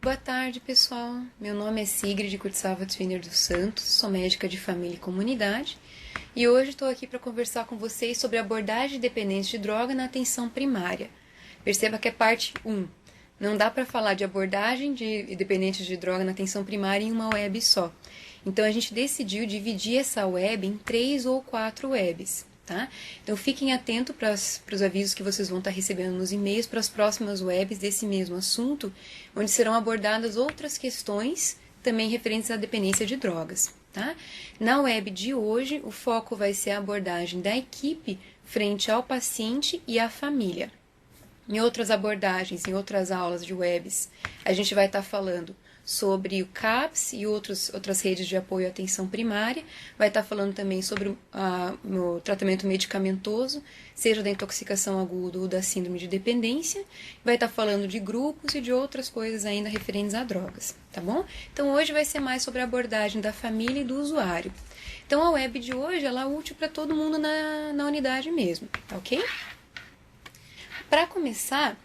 Boa tarde, pessoal. Meu nome é Sigrid Kurtsalva Twiner dos Santos, sou médica de família e comunidade e hoje estou aqui para conversar com vocês sobre a abordagem de dependentes de droga na atenção primária. Perceba que é parte 1. Não dá para falar de abordagem de dependentes de droga na atenção primária em uma web só. Então a gente decidiu dividir essa web em 3 ou 4 webs. Tá? Então fiquem atentos para os avisos que vocês vão estar recebendo nos e-mails para as próximas webs desse mesmo assunto, onde serão abordadas outras questões também referentes à dependência de drogas. Tá? Na web de hoje, o foco vai ser a abordagem da equipe frente ao paciente e à família. Em outras abordagens, em outras aulas de webs, a gente vai estar falando sobre o CAPS e outras redes de apoio à atenção primária, vai estar falando também sobre o tratamento medicamentoso, seja da intoxicação aguda ou da síndrome de dependência, vai estar falando de grupos e de outras coisas ainda referentes a drogas, tá bom? Então hoje vai ser mais sobre a abordagem da família e do usuário. Então a web de hoje ela é útil para todo mundo na unidade mesmo, tá ok? Para começar,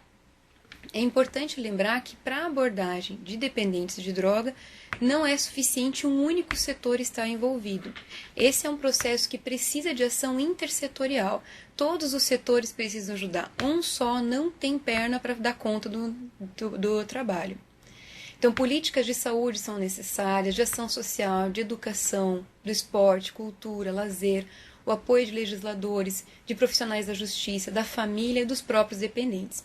é importante lembrar que para a abordagem de dependentes de droga não é suficiente um único setor estar envolvido. Esse é um processo que precisa de ação intersetorial. Todos os setores precisam ajudar. Um só não tem perna para dar conta do trabalho. Então, políticas de saúde são necessárias, de ação social, de educação, do esporte, cultura, lazer, o apoio de legisladores, de profissionais da justiça, da família e dos próprios dependentes.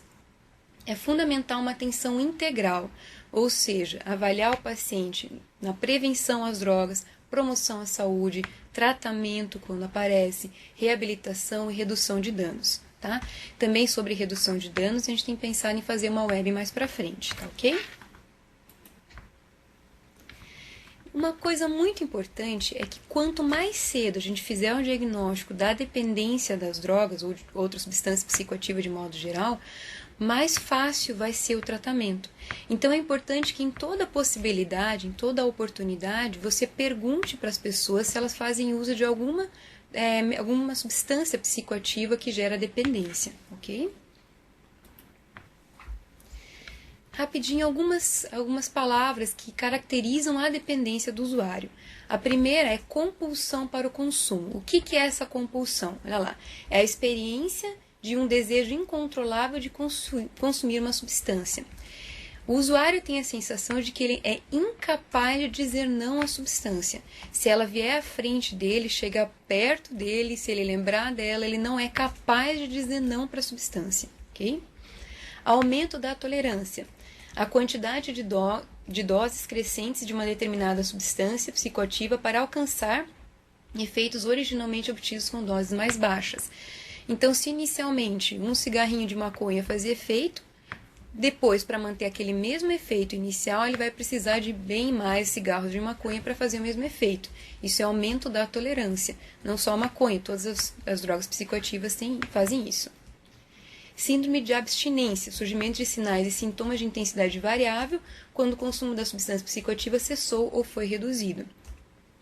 É fundamental uma atenção integral, ou seja, avaliar o paciente na prevenção às drogas, promoção à saúde, tratamento quando aparece, reabilitação e redução de danos. Tá? Também sobre redução de danos, a gente tem que pensar em fazer uma web mais para frente, tá ok? Uma coisa muito importante é que quanto mais cedo a gente fizer o diagnóstico da dependência das drogas ou de outras substâncias psicoativas de modo geral, mais fácil vai ser o tratamento. Então é importante que em toda possibilidade, em toda oportunidade, você pergunte para as pessoas se elas fazem uso de alguma substância psicoativa que gera dependência, ok? Rapidinho, algumas palavras que caracterizam a dependência do usuário. A primeira é compulsão para o consumo. O que é essa compulsão? Olha lá, é a experiência de um desejo incontrolável de consumir uma substância. O usuário tem a sensação de que ele é incapaz de dizer não à substância. Se ela vier à frente dele, chegar perto dele, se ele lembrar dela, ele não é capaz de dizer não para a substância. Okay? Aumento da tolerância. A quantidade de doses crescentes de uma determinada substância psicoativa para alcançar efeitos originalmente obtidos com doses mais baixas. Então, se inicialmente um cigarrinho de maconha fazia efeito, depois, para manter aquele mesmo efeito inicial, ele vai precisar de bem mais cigarros de maconha para fazer o mesmo efeito. Isso é aumento da tolerância. Não só a maconha, todas as drogas psicoativas fazem isso. Síndrome de abstinência, surgimento de sinais e sintomas de intensidade variável quando o consumo da substância psicoativa cessou ou foi reduzido.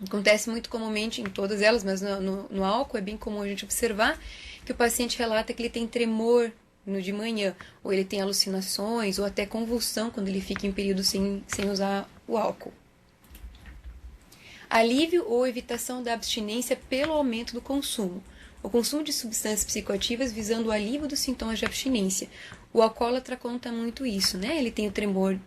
Acontece muito comumente em todas elas, mas no álcool é bem comum a gente observar que o paciente relata que ele tem tremor de manhã, ou ele tem alucinações, ou até convulsão quando ele fica em período sem usar o álcool. Alívio ou evitação da abstinência pelo aumento do consumo. O consumo de substâncias psicoativas visando o alívio dos sintomas de abstinência. O alcoólatra conta muito isso, né? Ele tem o tremor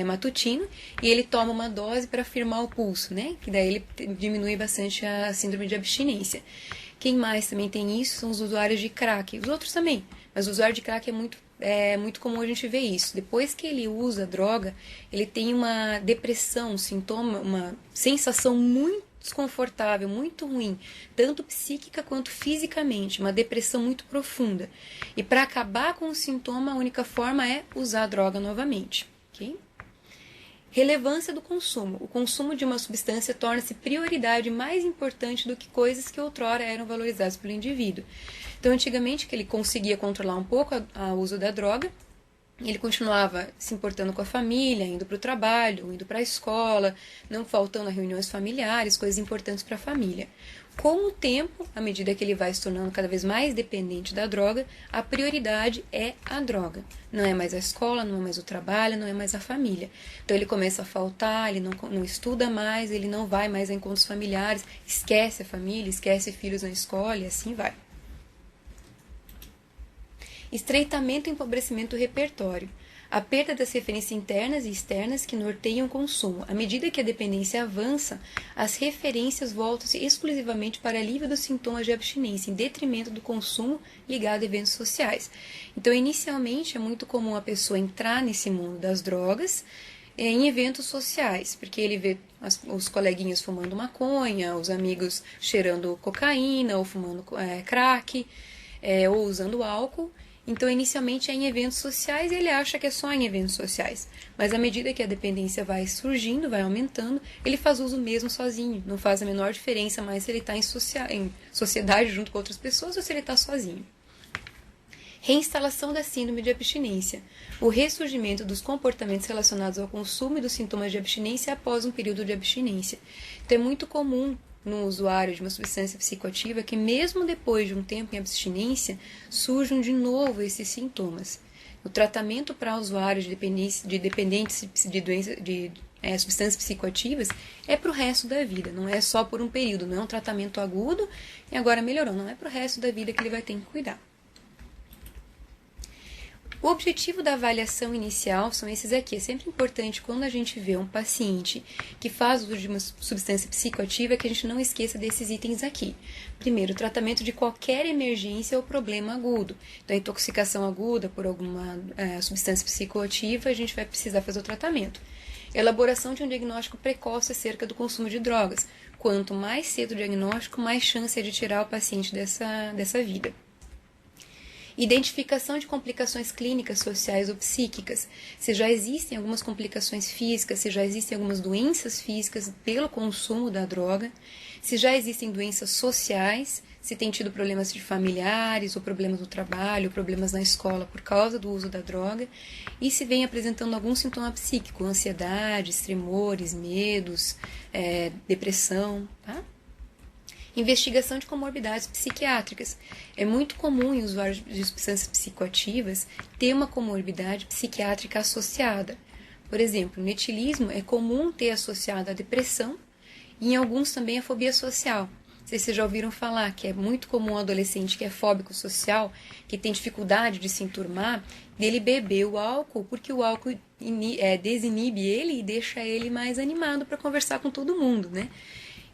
matutino e ele toma uma dose para firmar o pulso, né? Que daí ele diminui bastante a síndrome de abstinência. Quem mais também tem isso são os usuários de crack. Os outros também, mas o usuário de crack é muito comum a gente ver isso. Depois que ele usa a droga, ele tem uma depressão, um sintoma, uma sensação muito desconfortável, muito ruim, tanto psíquica quanto fisicamente, uma depressão muito profunda. E para acabar com o sintoma, a única forma é usar a droga novamente. Okay? Relevância do consumo. O consumo de uma substância torna-se prioridade mais importante do que coisas que outrora eram valorizadas pelo indivíduo. Então, antigamente, que ele conseguia controlar um pouco o uso da droga, ele continuava se importando com a família, indo para o trabalho, indo para a escola, não faltando a reuniões familiares, coisas importantes para a família. Com o tempo, à medida que ele vai se tornando cada vez mais dependente da droga, a prioridade é a droga. Não é mais a escola, não é mais o trabalho, não é mais a família. Então ele começa a faltar, ele não estuda mais, ele não vai mais a encontros familiares, esquece a família, esquece filhos na escola e assim vai. Estreitamento e empobrecimento do repertório. A perda das referências internas e externas que norteiam o consumo. À medida que a dependência avança, as referências voltam-se exclusivamente para alívio dos sintomas de abstinência, em detrimento do consumo ligado a eventos sociais. Então, inicialmente, é muito comum a pessoa entrar nesse mundo das drogas em eventos sociais, porque ele vê os coleguinhas fumando maconha, os amigos cheirando cocaína, ou fumando crack, ou usando álcool. Então, inicialmente é em eventos sociais e ele acha que é só em eventos sociais. Mas à medida que a dependência vai surgindo, vai aumentando, ele faz uso mesmo sozinho. Não faz a menor diferença mais se ele está em sociedade junto com outras pessoas ou se ele está sozinho. Reinstalação da síndrome de abstinência. O ressurgimento dos comportamentos relacionados ao consumo e dos sintomas de abstinência após um período de abstinência. Então, é muito comum no usuário de uma substância psicoativa que mesmo depois de um tempo em abstinência, surjam de novo esses sintomas. O tratamento para usuários de dependentes de substâncias psicoativas é para o resto da vida, não é só por um período, não é um tratamento agudo e agora melhorou, não é para o resto da vida que ele vai ter que cuidar. O objetivo da avaliação inicial são esses aqui. É sempre importante quando a gente vê um paciente que faz uso de uma substância psicoativa que a gente não esqueça desses itens aqui. Primeiro, o tratamento de qualquer emergência ou problema agudo. Então, a intoxicação aguda por alguma substância psicoativa, a gente vai precisar fazer o tratamento. Elaboração de um diagnóstico precoce acerca do consumo de drogas. Quanto mais cedo o diagnóstico, mais chance é de tirar o paciente dessa vida. Identificação de complicações clínicas, sociais ou psíquicas. Se já existem algumas complicações físicas, se já existem algumas doenças físicas pelo consumo da droga, se já existem doenças sociais, se tem tido problemas de familiares, ou problemas no trabalho, ou problemas na escola por causa do uso da droga, e se vem apresentando algum sintoma psíquico, ansiedade, tremores, medos, depressão, tá? Investigação de comorbidades psiquiátricas. É muito comum em usuários de substâncias psicoativas ter uma comorbidade psiquiátrica associada. Por exemplo, no etilismo é comum ter associado a depressão e em alguns também a fobia social. Não sei se vocês já ouviram falar que é muito comum um adolescente que é fóbico social, que tem dificuldade de se enturmar, dele beber o álcool, porque o álcool desinibe ele e deixa ele mais animado para conversar com todo mundo, né?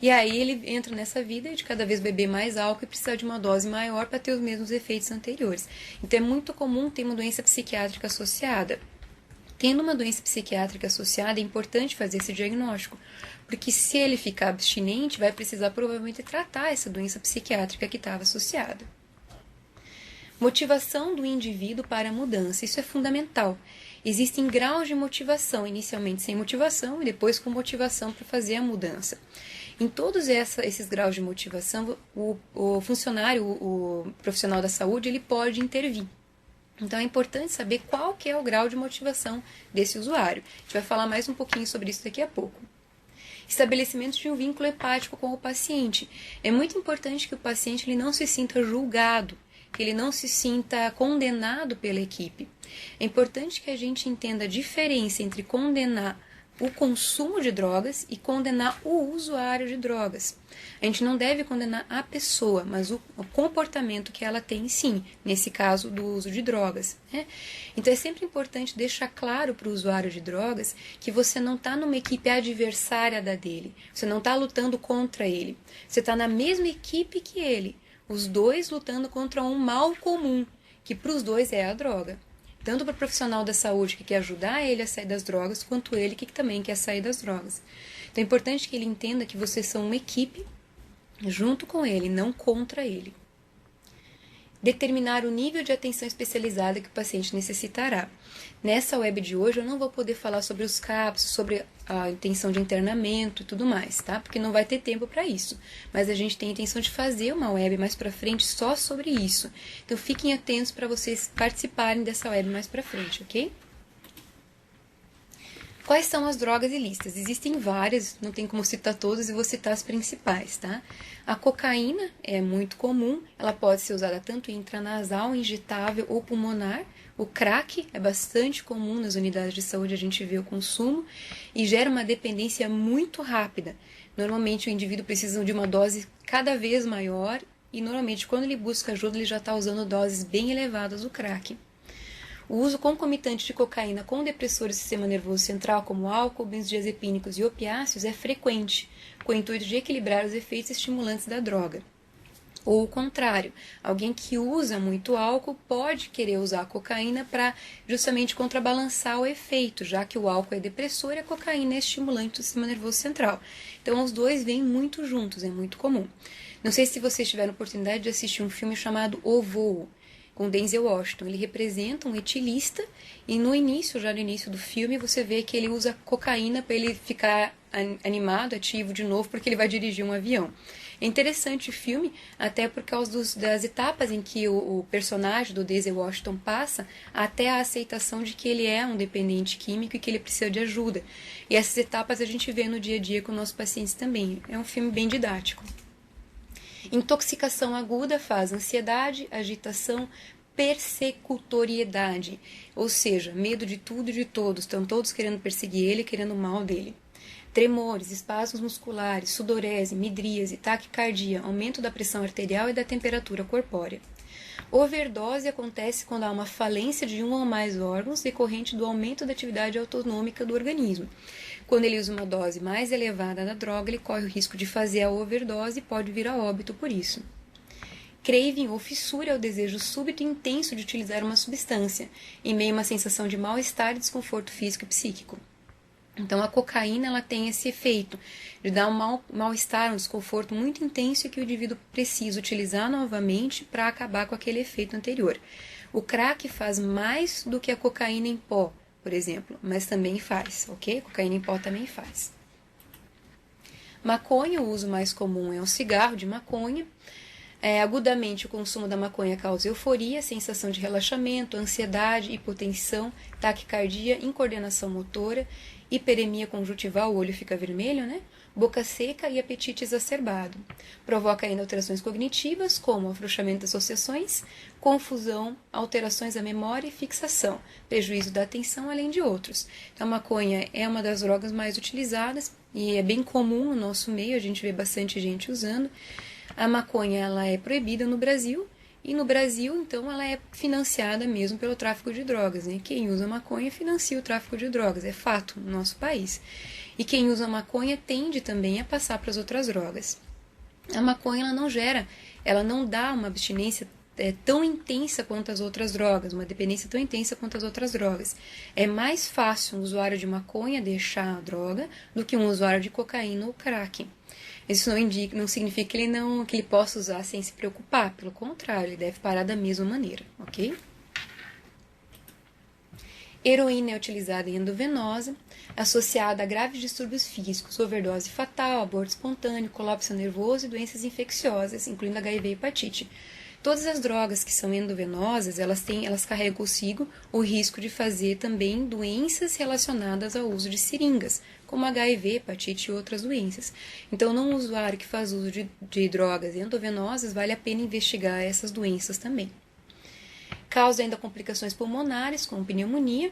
E aí ele entra nessa vida de cada vez beber mais álcool e precisar de uma dose maior para ter os mesmos efeitos anteriores. Então é muito comum ter uma doença psiquiátrica associada. Tendo uma doença psiquiátrica associada, é importante fazer esse diagnóstico, porque se ele ficar abstinente, vai precisar provavelmente tratar essa doença psiquiátrica que estava associada. Motivação do indivíduo para a mudança, isso é fundamental. Existem graus de motivação, inicialmente sem motivação e depois com motivação para fazer a mudança. Em todos esses graus de motivação, o funcionário, o profissional da saúde, ele pode intervir. Então, é importante saber qual que é o grau de motivação desse usuário. A gente vai falar mais um pouquinho sobre isso daqui a pouco. Estabelecimento de um vínculo empático com o paciente. É muito importante que o paciente ele não se sinta julgado, que ele não se sinta condenado pela equipe. É importante que a gente entenda a diferença entre condenar o consumo de drogas e condenar o usuário de drogas. A gente não deve condenar a pessoa, mas o comportamento que ela tem, sim, nesse caso do uso de drogas, né? Então é sempre importante deixar claro para o usuário de drogas que você não está numa equipe adversária da dele, você não está lutando contra ele, você está na mesma equipe que ele, os dois lutando contra um mal comum, que para os dois é a droga. Tanto para o profissional da saúde que quer ajudar ele a sair das drogas, quanto ele que também quer sair das drogas. Então é importante que ele entenda que vocês são uma equipe junto com ele, não contra ele. Determinar o nível de atenção especializada que o paciente necessitará. Nessa web de hoje eu não vou poder falar sobre os CAPS, sobre a intenção de internamento e tudo mais, tá? Porque não vai ter tempo para isso. Mas a gente tem a intenção de fazer uma web mais para frente só sobre isso. Então fiquem atentos para vocês participarem dessa web mais para frente, ok? Quais são as drogas ilícitas? Existem várias, não tem como citar todas, e vou citar as principais, tá? A cocaína é muito comum, ela pode ser usada tanto intranasal, injetável ou pulmonar. O crack é bastante comum nas unidades de saúde, a gente vê o consumo, e gera uma dependência muito rápida. Normalmente o indivíduo precisa de uma dose cada vez maior, e normalmente quando ele busca ajuda, ele já está usando doses bem elevadas do crack. O uso concomitante de cocaína com depressores do sistema nervoso central, como álcool, benzodiazepínicos e opiáceos, é frequente, com o intuito de equilibrar os efeitos estimulantes da droga. Ou o contrário, alguém que usa muito álcool pode querer usar a cocaína para justamente contrabalançar o efeito, já que o álcool é depressor e a cocaína é estimulante do sistema nervoso central. Então, os dois vêm muito juntos, é muito comum. Não sei se vocês tiveram oportunidade de assistir um filme chamado O Voo, com Denzel Washington. Ele representa um etilista e já no início do filme, você vê que ele usa cocaína para ele ficar animado, ativo de novo, porque ele vai dirigir um avião. É interessante o filme, até por causa das etapas em que o personagem do Denzel Washington passa até a aceitação de que ele é um dependente químico e que ele precisa de ajuda. E essas etapas a gente vê no dia a dia com nossos pacientes também. É um filme bem didático. Intoxicação aguda faz ansiedade, agitação, persecutoriedade, ou seja, medo de tudo e de todos, estão todos querendo perseguir ele, querendo o mal dele. Tremores, espasmos musculares, sudorese, midríase, taquicardia, aumento da pressão arterial e da temperatura corpórea. Overdose acontece quando há uma falência de um ou mais órgãos decorrente do aumento da atividade autonômica do organismo. Quando ele usa uma dose mais elevada da droga, ele corre o risco de fazer a overdose e pode vir a óbito por isso. Craving ou fissura é o desejo súbito e intenso de utilizar uma substância, em meio a uma sensação de mal-estar e desconforto físico e psíquico. Então, a cocaína ela tem esse efeito de dar um mal-estar, um desconforto muito intenso e que o indivíduo precisa utilizar novamente para acabar com aquele efeito anterior. O crack faz mais do que a cocaína em pó, por exemplo, mas também faz, ok? A cocaína em pó também faz. Maconha, o uso mais comum é um cigarro de maconha. Agudamente, o consumo da maconha causa euforia, sensação de relaxamento, ansiedade, hipotensão, taquicardia, incoordenação motora, hiperemia conjuntival, o olho fica vermelho, né? Boca seca e apetite exacerbado. Provoca ainda alterações cognitivas, como afrouxamento das associações, confusão, alterações da memória e fixação, prejuízo da atenção, além de outros. Então, a maconha é uma das drogas mais utilizadas e é bem comum no nosso meio, a gente vê bastante gente usando. A maconha ela é proibida no Brasil, e no Brasil, então, ela é financiada mesmo pelo tráfico de drogas. Né? Quem usa maconha financia o tráfico de drogas, é fato no nosso país. E quem usa maconha tende também a passar para as outras drogas. A maconha ela não dá uma abstinência tão intensa quanto as outras drogas, uma dependência tão intensa quanto as outras drogas. É mais fácil um usuário de maconha deixar a droga do que um usuário de cocaína ou crack. Isso não significa que ele possa usar sem se preocupar, pelo contrário, ele deve parar da mesma maneira, ok? Heroína é utilizada em endovenosa, associada a graves distúrbios físicos, overdose fatal, aborto espontâneo, colapso nervoso e doenças infecciosas, incluindo HIV e hepatite. Todas as drogas que são endovenosas, elas carregam consigo o risco de fazer também doenças relacionadas ao uso de seringas, como HIV, hepatite e outras doenças. Então, num usuário que faz uso de drogas endovenosas, vale a pena investigar essas doenças também. Causa ainda complicações pulmonares, como pneumonia,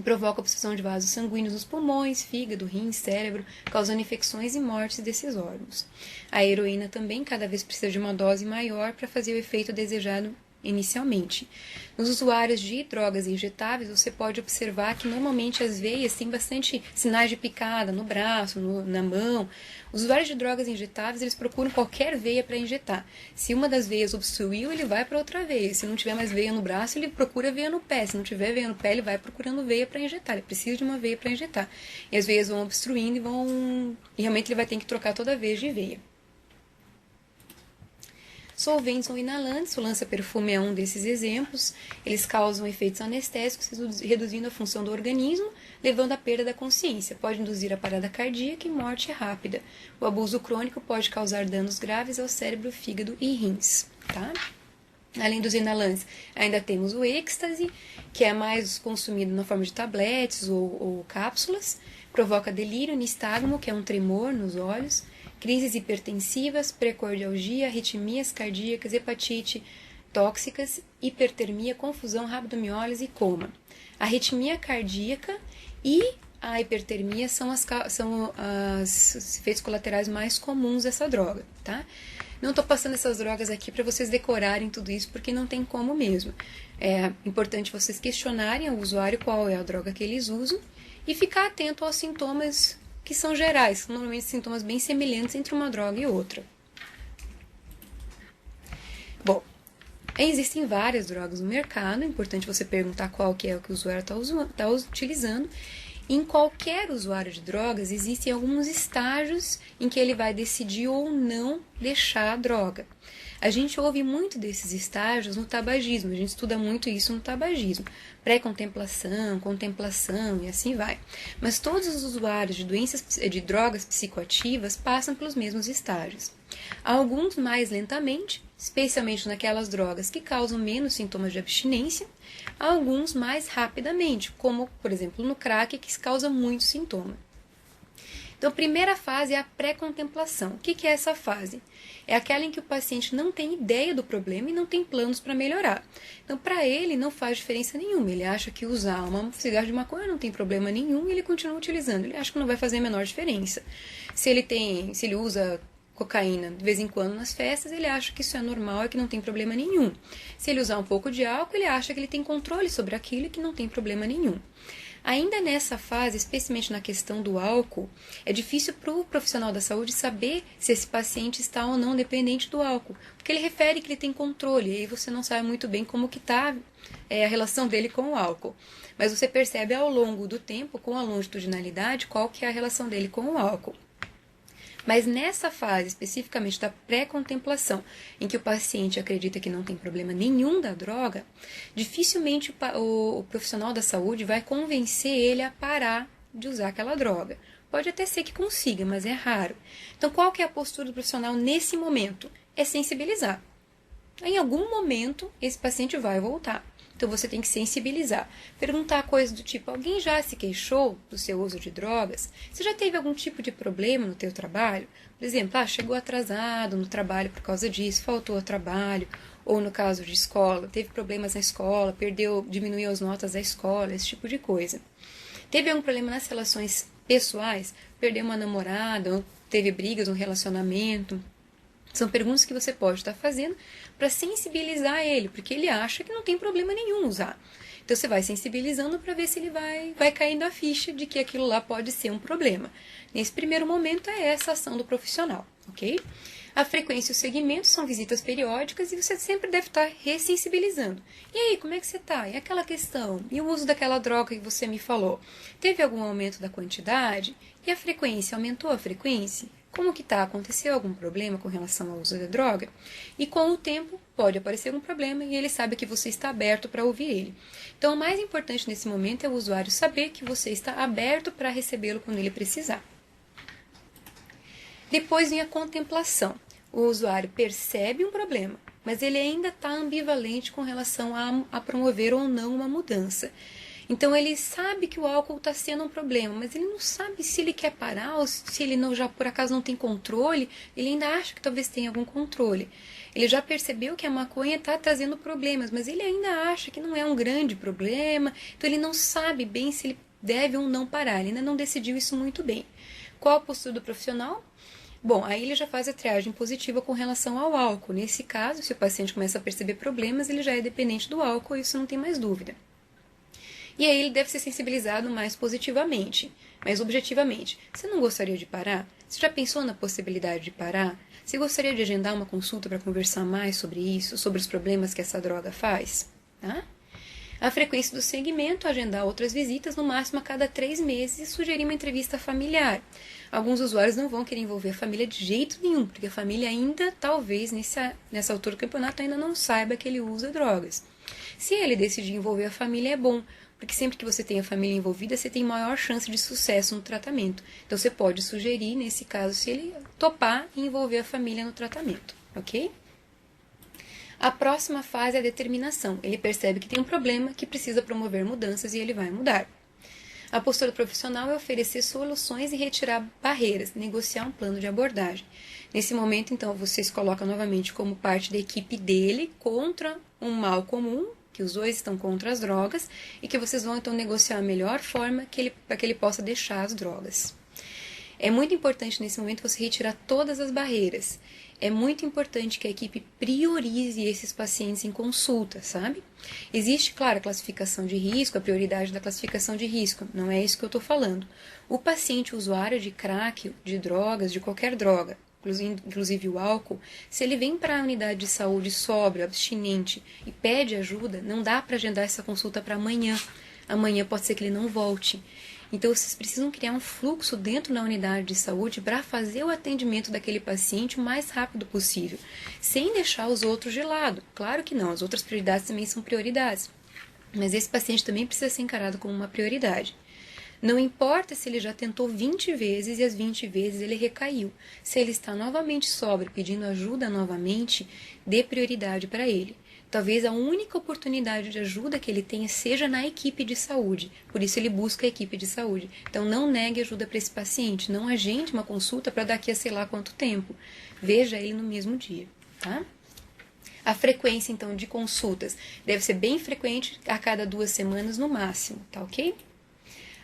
provoca obstrução de vasos sanguíneos nos pulmões, fígado, rins, cérebro, causando infecções e mortes desses órgãos. A heroína também cada vez precisa de uma dose maior para fazer o efeito desejado inicialmente. Nos usuários de drogas injetáveis, você pode observar que normalmente as veias têm bastante sinais de picada no braço, na mão. Os usuários de drogas injetáveis, eles procuram qualquer veia para injetar. Se uma das veias obstruiu, ele vai para outra veia. Se não tiver mais veia no braço, ele procura veia no pé. Se não tiver veia no pé, ele vai procurando veia para injetar. Ele precisa de uma veia para injetar. E as veias vão obstruindo e realmente ele vai ter que trocar toda vez de veia. Solventes ou inalantes, o lança-perfume é um desses exemplos. Eles causam efeitos anestésicos, reduzindo a função do organismo, levando à perda da consciência. Pode induzir a parada cardíaca e morte rápida. O abuso crônico pode causar danos graves ao cérebro, fígado e rins. Tá? Além dos inalantes, ainda temos o êxtase, que é mais consumido na forma de tabletes ou cápsulas, provoca delírio, nistagmo, que é um tremor nos olhos, crises hipertensivas, precordialgia, arritmias cardíacas, hepatite tóxicas, hipertermia, confusão, rabdomiólise e coma. A arritmia cardíaca e a hipertermia são os efeitos colaterais mais comuns dessa droga, tá? Não estou passando essas drogas aqui para vocês decorarem tudo isso, porque não tem como mesmo. É importante vocês questionarem ao usuário qual é a droga que eles usam e ficar atento aos sintomas que são gerais, que normalmente sintomas bem semelhantes entre uma droga e outra. Bom, existem várias drogas no mercado, é importante você perguntar qual que é o que o usuário está utilizando. Em qualquer usuário de drogas, existem alguns estágios em que ele vai decidir ou não deixar a droga. A gente ouve muito desses estágios no tabagismo, a gente estuda muito isso no tabagismo. Pré-contemplação, contemplação e assim vai. Mas todos os usuários de drogas psicoativas passam pelos mesmos estágios. Alguns mais lentamente, especialmente naquelas drogas que causam menos sintomas de abstinência, alguns mais rapidamente, como, por exemplo, no crack, que causa muito sintoma. Então, a primeira fase é a pré-contemplação. O que é essa fase? É aquela em que o paciente não tem ideia do problema e não tem planos para melhorar. Então, para ele, não faz diferença nenhuma. Ele acha que usar um cigarro de maconha não tem problema nenhum e ele continua utilizando. Ele acha que não vai fazer a menor diferença. Se ele usa cocaína de vez em quando nas festas, ele acha que isso é normal e que não tem problema nenhum. Se ele usar um pouco de álcool, ele acha que ele tem controle sobre aquilo e que não tem problema nenhum. Ainda nessa fase, especialmente na questão do álcool, é difícil para o profissional da saúde saber se esse paciente está ou não dependente do álcool, porque ele refere que ele tem controle, e aí você não sabe muito bem como que está a relação dele com o álcool. Mas você percebe ao longo do tempo, com a longitudinalidade, qual que é a relação dele com o álcool. Mas nessa fase, especificamente da pré-contemplação, em que o paciente acredita que não tem problema nenhum da droga, dificilmente o profissional da saúde vai convencer ele a parar de usar aquela droga. Pode até ser que consiga, mas é raro. Então, qual que é a postura do profissional nesse momento? É sensibilizar. Em algum momento, esse paciente vai voltar. Então, você tem que sensibilizar. Perguntar coisas do tipo, alguém já se queixou do seu uso de drogas? Você já teve algum tipo de problema no teu trabalho? Por exemplo, chegou atrasado no trabalho por causa disso, faltou ao trabalho. Ou no caso de escola, teve problemas na escola, diminuiu as notas da escola, esse tipo de coisa. Teve algum problema nas relações pessoais? Perdeu uma namorada, ou teve brigas no relacionamento? São perguntas que você pode estar fazendo para sensibilizar ele, porque ele acha que não tem problema nenhum usar. Então, você vai sensibilizando para ver se ele vai caindo a ficha de que aquilo lá pode ser um problema. Nesse primeiro momento, é essa ação do profissional, ok? A frequência e o segmento são visitas periódicas e você sempre deve estar ressensibilizando. E aí, como é que você está? E aquela questão? E o uso daquela droga que você me falou? Teve algum aumento da quantidade? E a frequência? Aumentou a frequência? Como que está? Aconteceu algum problema com relação ao uso da droga? E com o tempo pode aparecer algum problema e ele sabe que você está aberto para ouvir ele. Então, o mais importante nesse momento é o usuário saber que você está aberto para recebê-lo quando ele precisar. Depois vem a contemplação. O usuário percebe um problema, mas ele ainda está ambivalente com relação a promover ou não uma mudança. Então, ele sabe que o álcool está sendo um problema, mas ele não sabe se ele quer parar ou se ele não, já por acaso não tem controle, ele ainda acha que talvez tenha algum controle. Ele já percebeu que a maconha está trazendo problemas, mas ele ainda acha que não é um grande problema, então ele não sabe bem se ele deve ou não parar, ele ainda não decidiu isso muito bem. Qual a postura do profissional? Bom, aí ele já faz a triagem positiva com relação ao álcool. Nesse caso, se o paciente começa a perceber problemas, ele já é dependente do álcool, isso não tem mais dúvida. E aí ele deve ser sensibilizado mais positivamente, mais objetivamente. Você não gostaria de parar? Você já pensou na possibilidade de parar? Você gostaria de agendar uma consulta para conversar mais sobre isso, sobre os problemas que essa droga faz? Tá? A frequência do segmento, agendar outras visitas, no máximo a cada 3 meses, e sugerir uma entrevista familiar. Alguns usuários não vão querer envolver a família de jeito nenhum, porque a família ainda, talvez, nessa altura do campeonato, ainda não saiba que ele usa drogas. Se ele decidir envolver a família, é bom, porque sempre que você tem a família envolvida, você tem maior chance de sucesso no tratamento. Então, você pode sugerir, nesse caso, se ele topar, envolver a família no tratamento, ok? A próxima fase é a determinação. Ele percebe que tem um problema, que precisa promover mudanças e ele vai mudar. A postura profissional é oferecer soluções e retirar barreiras, negociar um plano de abordagem. Nesse momento, então, você se coloca novamente como parte da equipe dele contra um mal comum, que os dois estão contra as drogas, e que vocês vão, então, negociar a melhor forma para que ele possa deixar as drogas. É muito importante, nesse momento, você retirar todas as barreiras. É muito importante que a equipe priorize esses pacientes em consulta, sabe? Existe, claro, a classificação de risco, a prioridade da classificação de risco. Não é isso que eu estou falando. O paciente usuário de crack, de drogas, de qualquer droga, inclusive o álcool, se ele vem para a unidade de saúde sóbrio, abstinente e pede ajuda, não dá para agendar essa consulta para amanhã. Amanhã pode ser que ele não volte. Então, vocês precisam criar um fluxo dentro da unidade de saúde para fazer o atendimento daquele paciente o mais rápido possível, sem deixar os outros de lado. Claro que não, as outras prioridades também são prioridades, mas esse paciente também precisa ser encarado como uma prioridade. Não importa se ele já tentou 20 vezes e as 20 vezes ele recaiu. Se ele está novamente sóbrio, pedindo ajuda novamente, dê prioridade para ele. Talvez a única oportunidade de ajuda que ele tenha seja na equipe de saúde. Por isso ele busca a equipe de saúde. Então não negue ajuda para esse paciente. Não agende uma consulta para daqui a sei lá quanto tempo. Veja ele no mesmo dia, tá? A frequência, então, de consultas deve ser bem frequente, a cada 2 semanas no máximo, tá ok?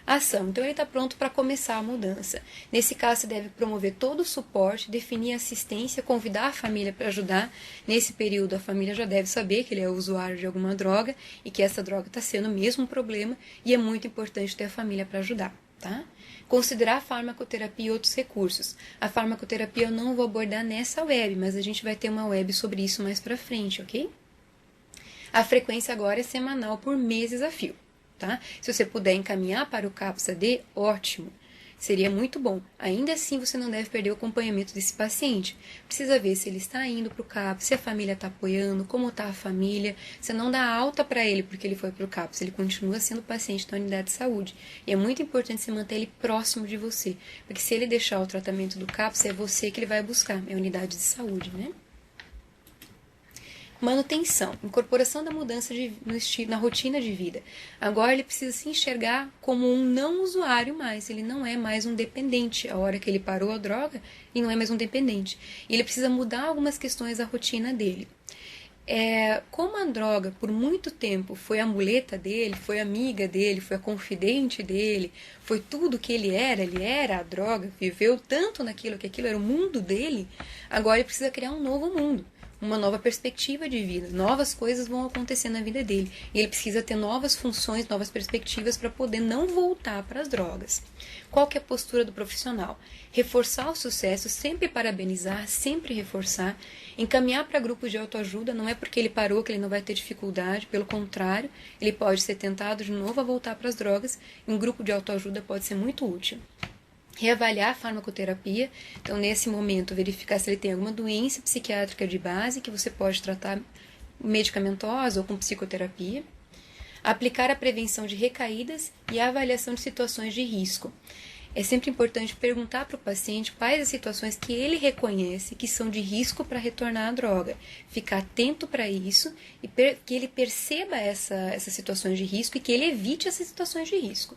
Ação. Então, ele está pronto para começar a mudança. Nesse caso, você deve promover todo o suporte, definir a assistência, convidar a família para ajudar. Nesse período, a família já deve saber que ele é usuário de alguma droga e que essa droga está sendo mesmo um problema e é muito importante ter a família para ajudar, tá? Considerar a farmacoterapia e outros recursos. A farmacoterapia eu não vou abordar nessa web, mas a gente vai ter uma web sobre isso mais para frente, ok? A frequência agora é semanal por meses a fio. Tá? Se você puder encaminhar para o CAPS-AD, ótimo, seria muito bom. Ainda assim, você não deve perder o acompanhamento desse paciente. Precisa ver se ele está indo para o CAPS, se a família está apoiando, como está a família. Você não dá alta para ele porque ele foi para o CAPS, ele continua sendo paciente da unidade de saúde. E é muito importante você manter ele próximo de você, porque se ele deixar o tratamento do CAPS, é você que ele vai buscar, é a unidade de saúde, né? Manutenção, incorporação da mudança na rotina de vida. Agora ele precisa se enxergar como um não usuário mais, ele não é mais um dependente. A hora que ele parou a droga, ele não é mais um dependente. E ele precisa mudar algumas questões da rotina dele. Como a droga, por muito tempo, foi a muleta dele, foi a amiga dele, foi a confidente dele, foi tudo que ele era a droga, viveu tanto naquilo que aquilo era o mundo dele, agora ele precisa criar um novo mundo. Uma nova perspectiva de vida, novas coisas vão acontecer na vida dele e ele precisa ter novas funções, novas perspectivas para poder não voltar para as drogas. Qual que é a postura do profissional? Reforçar o sucesso, sempre parabenizar, sempre reforçar, encaminhar para grupos de autoajuda, não é porque ele parou que ele não vai ter dificuldade, pelo contrário, ele pode ser tentado de novo a voltar para as drogas e um grupo de autoajuda pode ser muito útil. Reavaliar a farmacoterapia, então nesse momento verificar se ele tem alguma doença psiquiátrica de base que você pode tratar medicamentosa ou com psicoterapia. Aplicar a prevenção de recaídas e a avaliação de situações de risco. É sempre importante perguntar para o paciente quais as situações que ele reconhece que são de risco para retornar à droga. Ficar atento para isso e que ele perceba essas situações de risco e que ele evite essas situações de risco.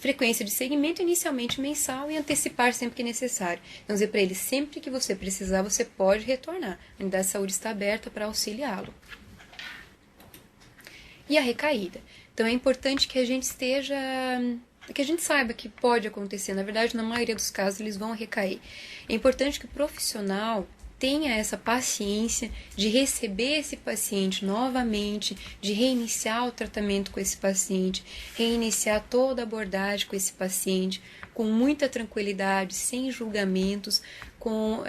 Frequência de segmento inicialmente mensal e antecipar sempre que necessário. Então, dizer para ele, sempre que você precisar, você pode retornar. A unidade de saúde está aberta para auxiliá-lo. E a recaída. Então, é importante que a gente que a gente saiba que pode acontecer. Na verdade, na maioria dos casos, eles vão recair. É importante que o profissional tenha essa paciência de receber esse paciente novamente, de reiniciar o tratamento com esse paciente, reiniciar toda a abordagem com esse paciente, com muita tranquilidade, sem julgamentos, com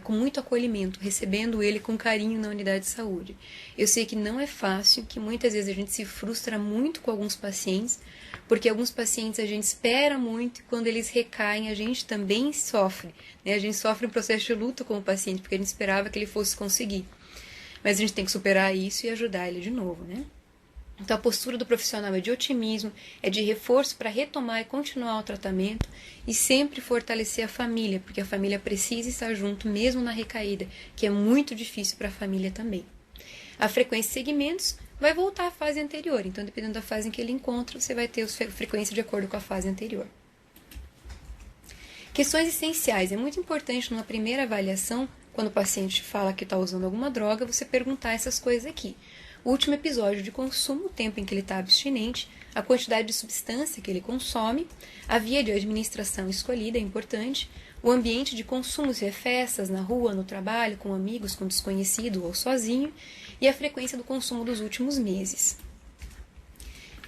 muito acolhimento, recebendo ele com carinho na unidade de saúde. Eu sei que não é fácil, que muitas vezes a gente se frustra muito com alguns pacientes, porque alguns pacientes a gente espera muito e quando eles recaem a gente também sofre, né? A gente sofre um processo de luto com o paciente, porque a gente esperava que ele fosse conseguir. Mas a gente tem que superar isso e ajudar ele de novo, né? Então a postura do profissional é de otimismo, é de reforço para retomar e continuar o tratamento e sempre fortalecer a família, porque a família precisa estar junto mesmo na recaída, que é muito difícil para a família também. A frequência de segmentos vai voltar à fase anterior. Então, dependendo da fase em que ele encontra, você vai ter a frequência de acordo com a fase anterior. Questões essenciais. É muito importante numa primeira avaliação, quando o paciente fala que está usando alguma droga, você perguntar essas coisas aqui. O último episódio de consumo, o tempo em que ele está abstinente, a quantidade de substância que ele consome, a via de administração escolhida é importante, o ambiente de consumo, se é festas, na rua, no trabalho, com amigos, com desconhecido ou sozinho, e a frequência do consumo dos últimos meses.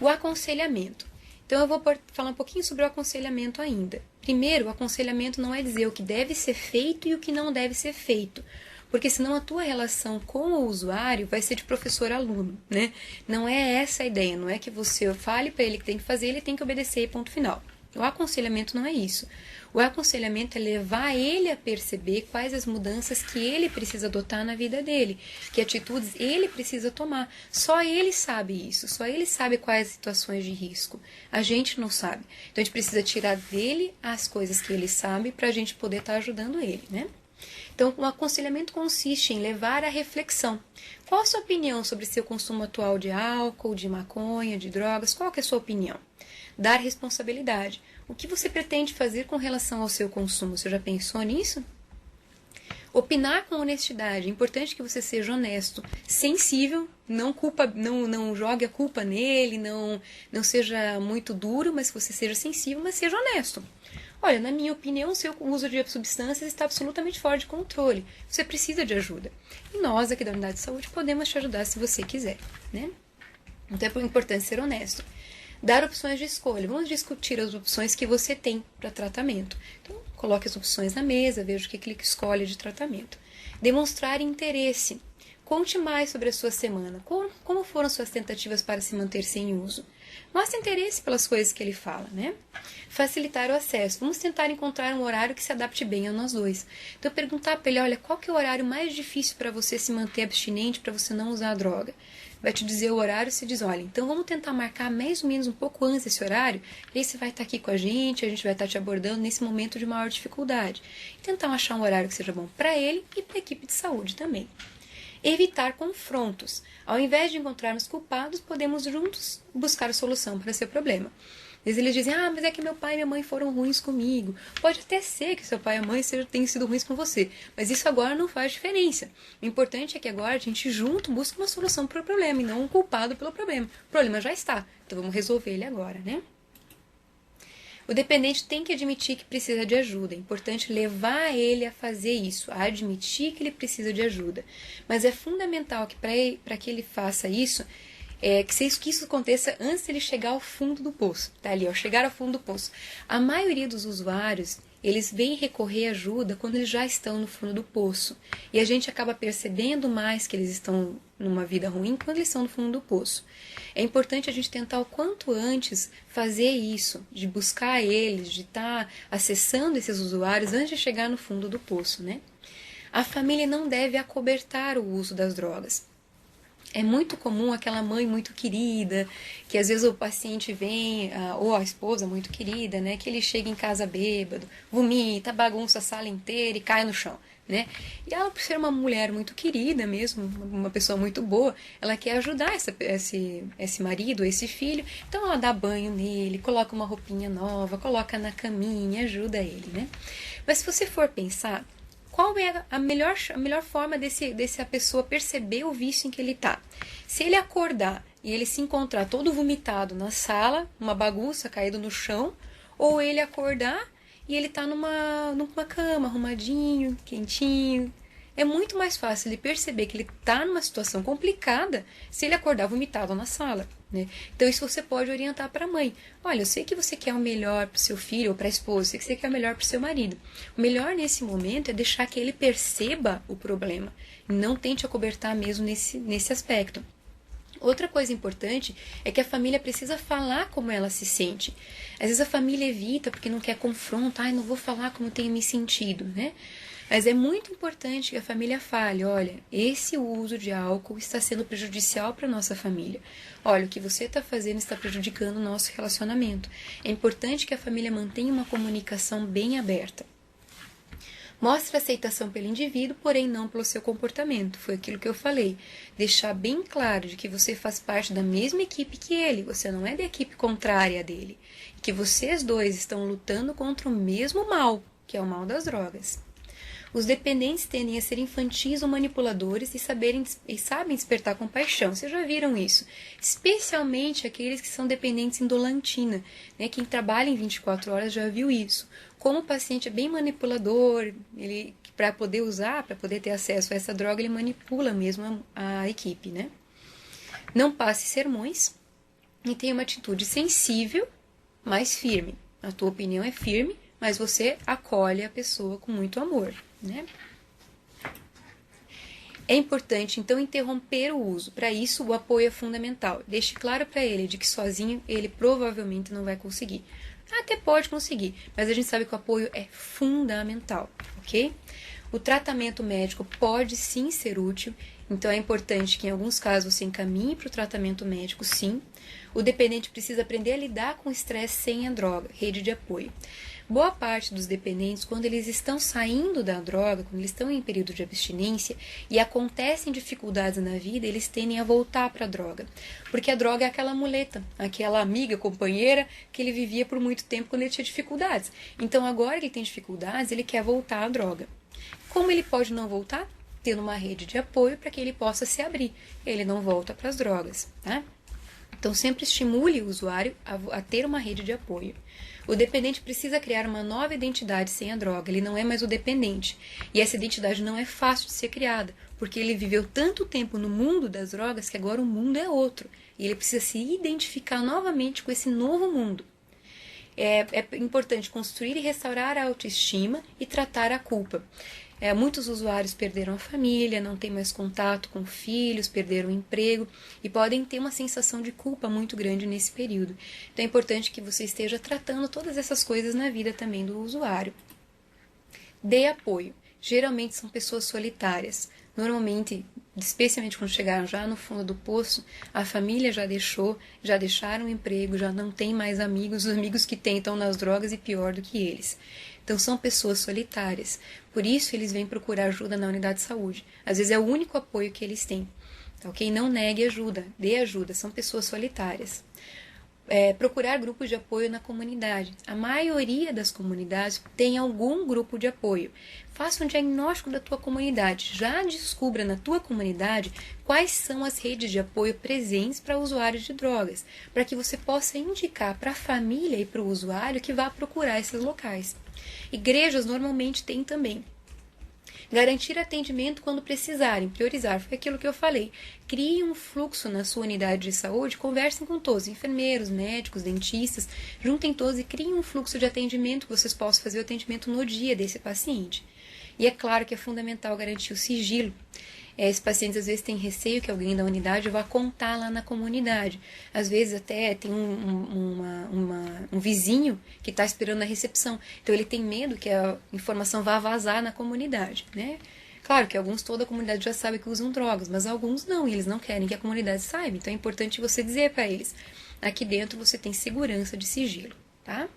O aconselhamento. Então, eu vou falar um pouquinho sobre o aconselhamento ainda. Primeiro, o aconselhamento não é dizer o que deve ser feito e o que não deve ser feito, porque senão a tua relação com o usuário vai ser de professor-aluno, né? Não é essa a ideia, não é que você fale para ele que tem que fazer, ele tem que obedecer e ponto final. O aconselhamento não é isso. O aconselhamento é levar ele a perceber quais as mudanças que ele precisa adotar na vida dele, que atitudes ele precisa tomar. Só ele sabe isso, só ele sabe quais situações de risco. A gente não sabe. Então a gente precisa tirar dele as coisas que ele sabe para a gente poder estar ajudando ele, né? Então, o aconselhamento consiste em levar à reflexão. Qual a sua opinião sobre seu consumo atual de álcool, de maconha, de drogas? Qual que é a sua opinião? Dar responsabilidade. O que você pretende fazer com relação ao seu consumo? Você já pensou nisso? Opinar com honestidade. É importante que você seja honesto, sensível, não jogue a culpa nele, não seja muito duro, mas que você seja sensível, mas seja honesto. Olha, na minha opinião, o seu uso de substâncias está absolutamente fora de controle. Você precisa de ajuda. E nós, aqui da Unidade de Saúde, podemos te ajudar se você quiser, né? Então, é importante ser honesto. Dar opções de escolha. Vamos discutir as opções que você tem para tratamento. Então, coloque as opções na mesa, veja o que ele escolhe de tratamento. Demonstrar interesse. Conte mais sobre a sua semana. Como foram suas tentativas para se manter sem uso? Mostre interesse pelas coisas que ele fala, né? Facilitar o acesso. Vamos tentar encontrar um horário que se adapte bem a nós dois. Então, perguntar para ele, olha, qual que é o horário mais difícil para você se manter abstinente, para você não usar a droga? Vai te dizer o horário e você diz, olha, então vamos tentar marcar mais ou menos um pouco antes desse horário, e aí você vai estar aqui com a gente vai estar te abordando nesse momento de maior dificuldade. Tentar achar um horário que seja bom para ele e para a equipe de saúde também. Evitar confrontos. Ao invés de encontrarmos culpados, podemos juntos buscar a solução para seu problema. Às vezes eles dizem, mas é que meu pai e minha mãe foram ruins comigo. Pode até ser que seu pai e a mãe tenham sido ruins com você, mas isso agora não faz diferença. O importante é que agora a gente junto busque uma solução para o problema e não um culpado pelo problema. O problema já está, então vamos resolver ele agora, né? O dependente tem que admitir que precisa de ajuda. É importante levar ele a fazer isso, a admitir que ele precisa de ajuda. Mas é fundamental que para que ele faça isso, que isso aconteça antes de ele chegar ao fundo do poço. Tá ali, chegar ao fundo do poço. A maioria dos usuários, eles vêm recorrer ajuda quando eles já estão no fundo do poço. E a gente acaba percebendo mais que eles estão numa vida ruim quando eles estão no fundo do poço. É importante a gente tentar o quanto antes fazer isso, de buscar eles, de estar acessando esses usuários antes de chegar no fundo do poço, né? A família não deve acobertar o uso das drogas. É muito comum aquela mãe muito querida, que às vezes o paciente vem, ou a esposa muito querida, né, que ele chega em casa bêbado, vomita, bagunça a sala inteira e cai no chão, né? E ela, por ser uma mulher muito querida mesmo, uma pessoa muito boa, ela quer ajudar esse marido, esse filho, então ela dá banho nele, coloca uma roupinha nova, coloca na caminha, ajuda ele, né? Mas se você for pensar, qual é a melhor forma dessa pessoa perceber o vício em que ele está? Se ele acordar e ele se encontrar todo vomitado na sala, uma bagunça, caído no chão, ou ele acordar e ele está numa cama, arrumadinho, quentinho. É muito mais fácil ele perceber que ele está numa situação complicada se ele acordar vomitado na sala, né? Então isso você pode orientar para a mãe. Olha, eu sei que você quer o melhor para o seu filho ou para a esposa, eu sei que você quer o melhor para o seu marido. O melhor nesse momento é deixar que ele perceba o problema. Não tente acobertar mesmo nesse aspecto. Outra coisa importante é que a família precisa falar como ela se sente. Às vezes a família evita porque não quer confronto, não vou falar como tenho me sentido, né? Mas é muito importante que a família fale, olha, esse uso de álcool está sendo prejudicial para a nossa família. Olha, o que você está fazendo está prejudicando o nosso relacionamento. É importante que a família mantenha uma comunicação bem aberta. Mostra aceitação pelo indivíduo, porém não pelo seu comportamento. Foi aquilo que eu falei. Deixar bem claro de que você faz parte da mesma equipe que ele, você não é da equipe contrária dele. E que vocês dois estão lutando contra o mesmo mal, que é o mal das drogas. Os dependentes tendem a ser infantis ou manipuladores e sabem despertar compaixão. Vocês já viram isso? Especialmente aqueles que são dependentes em dolantina. Né? Quem trabalha em 24 horas já viu isso. Como o paciente é bem manipulador, ele para poder usar, para poder ter acesso a essa droga, ele manipula mesmo a equipe. Né? Não passe sermões e tenha uma atitude sensível, mas firme. A tua opinião é firme, mas você acolhe a pessoa com muito amor. Né? É importante, então, interromper o uso. Para isso, o apoio é fundamental. Deixe claro para ele de que sozinho ele provavelmente não vai conseguir. Até pode conseguir, mas a gente sabe que o apoio é fundamental, ok? O tratamento médico pode sim ser útil, então é importante que em alguns casos você encaminhe para o tratamento médico, sim. O dependente precisa aprender a lidar com o estresse sem a droga, rede de apoio. Boa parte dos dependentes, quando eles estão saindo da droga, quando eles estão em período de abstinência e acontecem dificuldades na vida, eles tendem a voltar para a droga. Porque a droga é aquela muleta, aquela amiga, companheira que ele vivia por muito tempo quando ele tinha dificuldades. Então agora que ele tem dificuldades, ele quer voltar à droga. Como ele pode não voltar? Tendo uma rede de apoio para que ele possa se abrir. Ele não volta para as drogas, tá? Então sempre estimule o usuário a ter uma rede de apoio. O dependente precisa criar uma nova identidade sem a droga, ele não é mais o dependente. E essa identidade não é fácil de ser criada, porque ele viveu tanto tempo no mundo das drogas que agora o mundo é outro. E ele precisa se identificar novamente com esse novo mundo. É importante construir e restaurar a autoestima e tratar a culpa. Muitos usuários perderam a família, não têm mais contato com filhos, perderam o emprego e podem ter uma sensação de culpa muito grande nesse período. Então é importante que você esteja tratando todas essas coisas na vida também do usuário. Dê apoio. Geralmente são pessoas solitárias. Normalmente, especialmente quando chegaram já no fundo do poço, a família já deixaram o emprego, já não tem mais amigos, os amigos que têm estão nas drogas e pior do que eles. Então são pessoas solitárias, por isso eles vêm procurar ajuda na unidade de saúde. Às vezes é o único apoio que eles têm. Tá, ok? Não negue ajuda, dê ajuda, são pessoas solitárias. Procurar grupos de apoio na comunidade. A maioria das comunidades tem algum grupo de apoio. Faça um diagnóstico da tua comunidade. Já descubra na tua comunidade quais são as redes de apoio presentes para usuários de drogas, para que você possa indicar para a família e para o usuário que vá procurar esses locais. Igrejas normalmente têm também. Garantir atendimento quando precisarem, priorizar, foi aquilo que eu falei. Crie um fluxo na sua unidade de saúde, conversem com todos, enfermeiros, médicos, dentistas, juntem todos e criem um fluxo de atendimento que vocês possam fazer o atendimento no dia desse paciente. E é claro que é fundamental garantir o sigilo. Esses pacientes às vezes têm receio que alguém da unidade vá contar lá na comunidade. Às vezes até tem um vizinho que está esperando na recepção. Então ele tem medo que a informação vá vazar na comunidade, né? Claro que toda a comunidade já sabe que usam drogas, mas alguns não, e eles não querem que a comunidade saiba. Então é importante você dizer para eles, aqui dentro você tem segurança de sigilo, tá?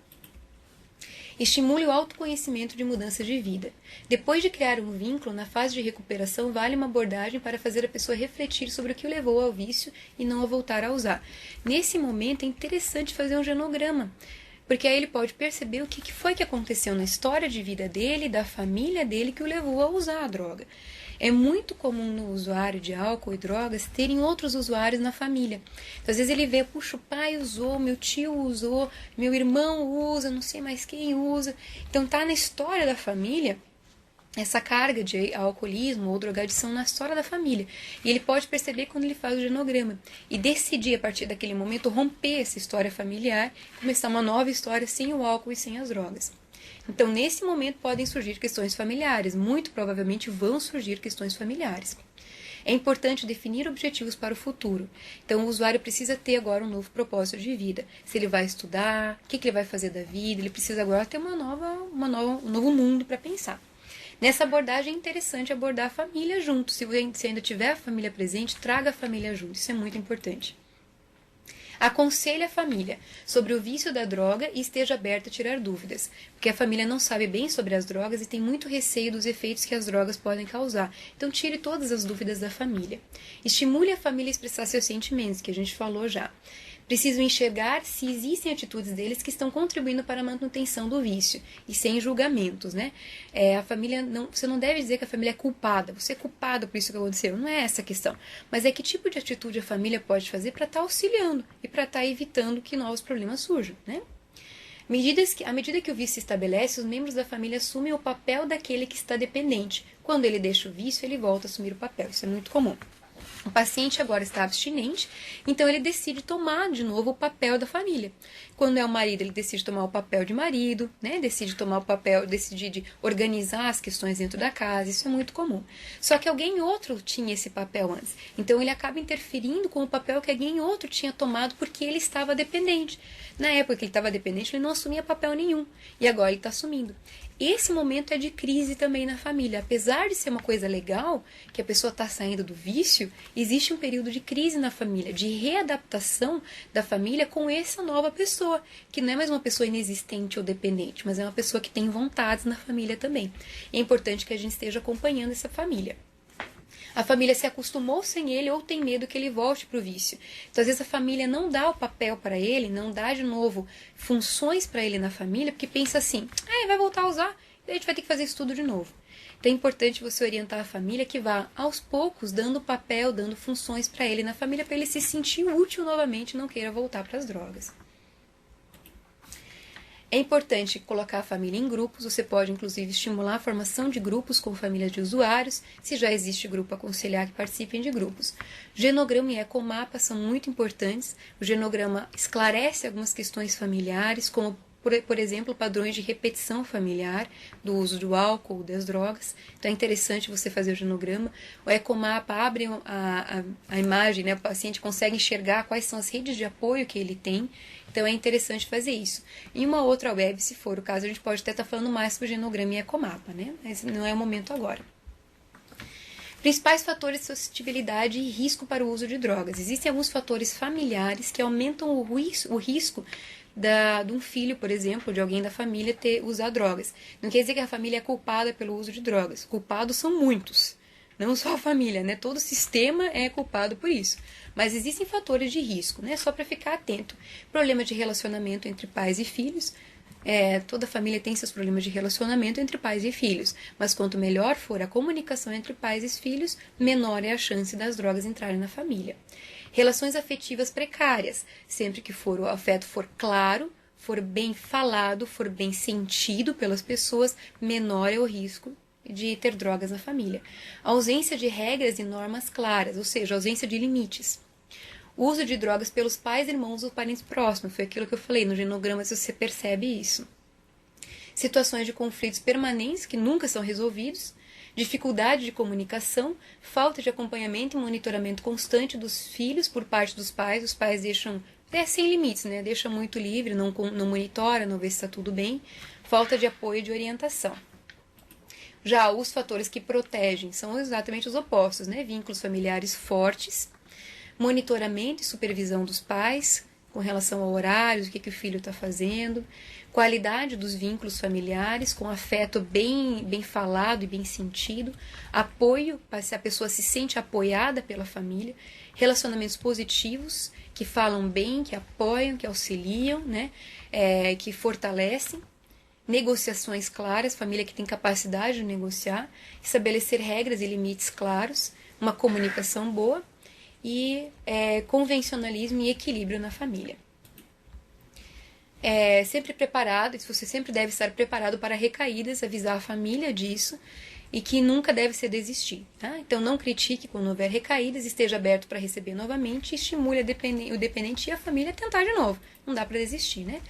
Estimule o autoconhecimento de mudança de vida. Depois de criar um vínculo, na fase de recuperação, vale uma abordagem para fazer a pessoa refletir sobre o que o levou ao vício e não a voltar a usar. Nesse momento, é interessante fazer um genograma, porque aí ele pode perceber o que foi que aconteceu na história de vida dele, da família dele, que o levou a usar a droga. É muito comum no usuário de álcool e drogas terem outros usuários na família. Então, às vezes ele vê, puxa, o pai usou, meu tio usou, meu irmão usa, não sei mais quem usa. Então tá na história da família essa carga de alcoolismo ou drogadição na história da família. E ele pode perceber quando ele faz o genograma e decidir a partir daquele momento romper essa história familiar e começar uma nova história sem o álcool e sem as drogas. Então, nesse momento, podem surgir questões familiares. Muito provavelmente vão surgir questões familiares. É importante definir objetivos para o futuro. Então, o usuário precisa ter agora um novo propósito de vida. Se ele vai estudar, o que ele vai fazer da vida, ele precisa agora ter um novo mundo para pensar. Nessa abordagem é interessante abordar a família junto. Se ainda tiver a família presente, traga a família junto. Isso é muito importante. Aconselhe a família sobre o vício da droga e esteja aberto a tirar dúvidas, porque a família não sabe bem sobre as drogas e tem muito receio dos efeitos que as drogas podem causar. Então tire todas as dúvidas da família. Estimule a família a expressar seus sentimentos, que a gente falou já. Precisam enxergar se existem atitudes deles que estão contribuindo para a manutenção do vício, e sem julgamentos, né? A família você não deve dizer que a família é culpada, você é culpada por isso que aconteceu, não é essa a questão. Mas é que tipo de atitude a família pode fazer para estar auxiliando e para estar evitando que novos problemas surjam, né? À medida que o vício se estabelece, os membros da família assumem o papel daquele que está dependente. Quando ele deixa o vício, ele volta a assumir o papel, isso é muito comum. O paciente agora está abstinente, então ele decide tomar de novo o papel da família. Quando é o marido, ele decide tomar o papel de marido, né? Decide de organizar as questões dentro da casa, isso é muito comum. Só que alguém outro tinha esse papel antes, então ele acaba interferindo com o papel que alguém outro tinha tomado porque ele estava dependente. Na época que ele estava dependente, ele não assumia papel nenhum, e agora ele está assumindo. Esse momento é de crise também na família. Apesar de ser uma coisa legal, que a pessoa está saindo do vício, existe um período de crise na família, de readaptação da família com essa nova pessoa, que não é mais uma pessoa inexistente ou dependente, mas é uma pessoa que tem vontades na família também. É importante que a gente esteja acompanhando essa família. A família se acostumou sem ele ou tem medo que ele volte para o vício. Então, às vezes, a família não dá o papel para ele, não dá de novo funções para ele na família, porque pensa assim, vai voltar a usar, e a gente vai ter que fazer isso tudo de novo. Então, é importante você orientar a família que vá, aos poucos, dando papel, dando funções para ele na família, para ele se sentir útil novamente e não queira voltar para as drogas. É importante colocar a família em grupos, você pode inclusive estimular a formação de grupos com famílias de usuários, se já existe grupo, aconselhar que participem de grupos. Genograma e ecomapa são muito importantes, o genograma esclarece algumas questões familiares, como por exemplo, padrões de repetição familiar, do uso do álcool, das drogas. Então é interessante você fazer o genograma. O ecomapa abre a imagem, né? O paciente consegue enxergar quais são as redes de apoio que ele tem. Então é interessante fazer isso. Em uma outra web, se for o caso, a gente pode até estar falando mais sobre o genograma e ecomapa, né? Mas não é o momento agora. Principais fatores de suscetibilidade e risco para o uso de drogas. Existem alguns fatores familiares que aumentam o risco de um filho, por exemplo, de alguém da família usar drogas. Não quer dizer que a família é culpada pelo uso de drogas. Culpados são muitos. Não só a família, né? Todo o sistema é culpado por isso. Mas existem fatores de risco, né? Só para ficar atento. Problema de relacionamento entre pais e filhos. Toda família tem seus problemas de relacionamento entre pais e filhos. Mas quanto melhor for a comunicação entre pais e filhos, menor é a chance das drogas entrarem na família. Relações afetivas precárias. Sempre que o afeto for claro, for bem falado, for bem sentido pelas pessoas, menor é o risco de ter drogas na família. A ausência de regras e normas claras, ou seja, a ausência de limites. O uso de drogas pelos pais, irmãos ou parentes próximos, foi aquilo que eu falei no genograma, se você percebe isso. Situações de conflitos permanentes que nunca são resolvidos, dificuldade de comunicação, falta de acompanhamento e monitoramento constante dos filhos por parte dos pais. Os pais deixam sem limites, né? Deixam muito livre, não monitora, não vê se está tudo bem. Falta de apoio e de orientação. Já os fatores que protegem são exatamente os opostos, né? Vínculos familiares fortes, monitoramento e supervisão dos pais com relação a horários, o que o filho está fazendo, qualidade dos vínculos familiares, com afeto bem falado e bem sentido, apoio, se a pessoa se sente apoiada pela família, relacionamentos positivos, que falam bem, que apoiam, que auxiliam, né? Que fortalecem, negociações claras, família que tem capacidade de negociar, estabelecer regras e limites claros, uma comunicação boa e convencionalismo e equilíbrio na família. Sempre preparado, você sempre deve estar preparado para recaídas, avisar a família disso e que nunca deve ser desistir. Tá? Então não critique quando houver recaídas, esteja aberto para receber novamente e estimule o dependente e a família a tentar de novo. Não dá para desistir, né?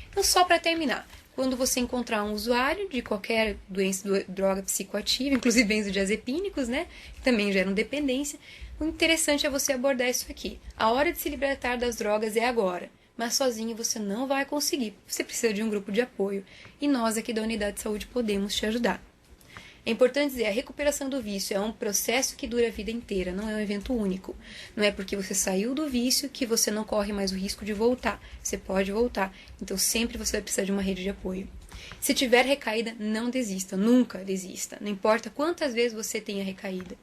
Então só para terminar, quando você encontrar um usuário de qualquer doença, droga psicoativa, inclusive benzodiazepínicos, né, que também geram dependência, o interessante é você abordar isso aqui. A hora de se libertar das drogas é agora, mas sozinho você não vai conseguir. Você precisa de um grupo de apoio e nós aqui da Unidade de Saúde podemos te ajudar. É importante dizer, a recuperação do vício é um processo que dura a vida inteira, não é um evento único. Não é porque você saiu do vício que você não corre mais o risco de voltar. Você pode voltar, então sempre você vai precisar de uma rede de apoio. Se tiver recaída, não desista, nunca desista. Não importa quantas vezes você tenha recaída.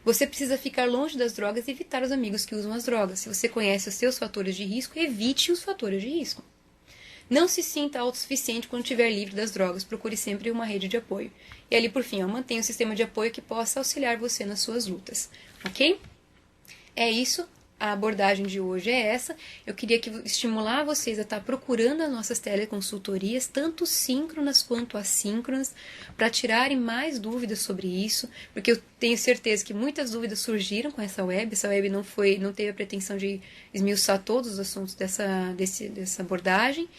Você precisa ficar longe das drogas e evitar os amigos que usam as drogas. Se você conhece os seus fatores de risco, evite os fatores de risco. Não se sinta autossuficiente quando estiver livre das drogas. Procure sempre uma rede de apoio. E ali, por fim, mantenha um sistema de apoio que possa auxiliar você nas suas lutas. Ok? É isso. A abordagem de hoje é essa. Eu queria estimular vocês a estar procurando as nossas teleconsultorias, tanto síncronas quanto assíncronas, para tirarem mais dúvidas sobre isso, porque eu tenho certeza que muitas dúvidas surgiram com essa web. Essa web não teve a pretensão de esmiuçar todos os assuntos dessa abordagem.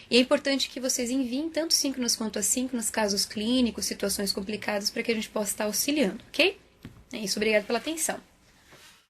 E é importante que vocês enviem tanto síncronas quanto assíncronas, casos clínicos, situações complicadas, para que a gente possa estar auxiliando, ok? É isso, obrigada pela atenção.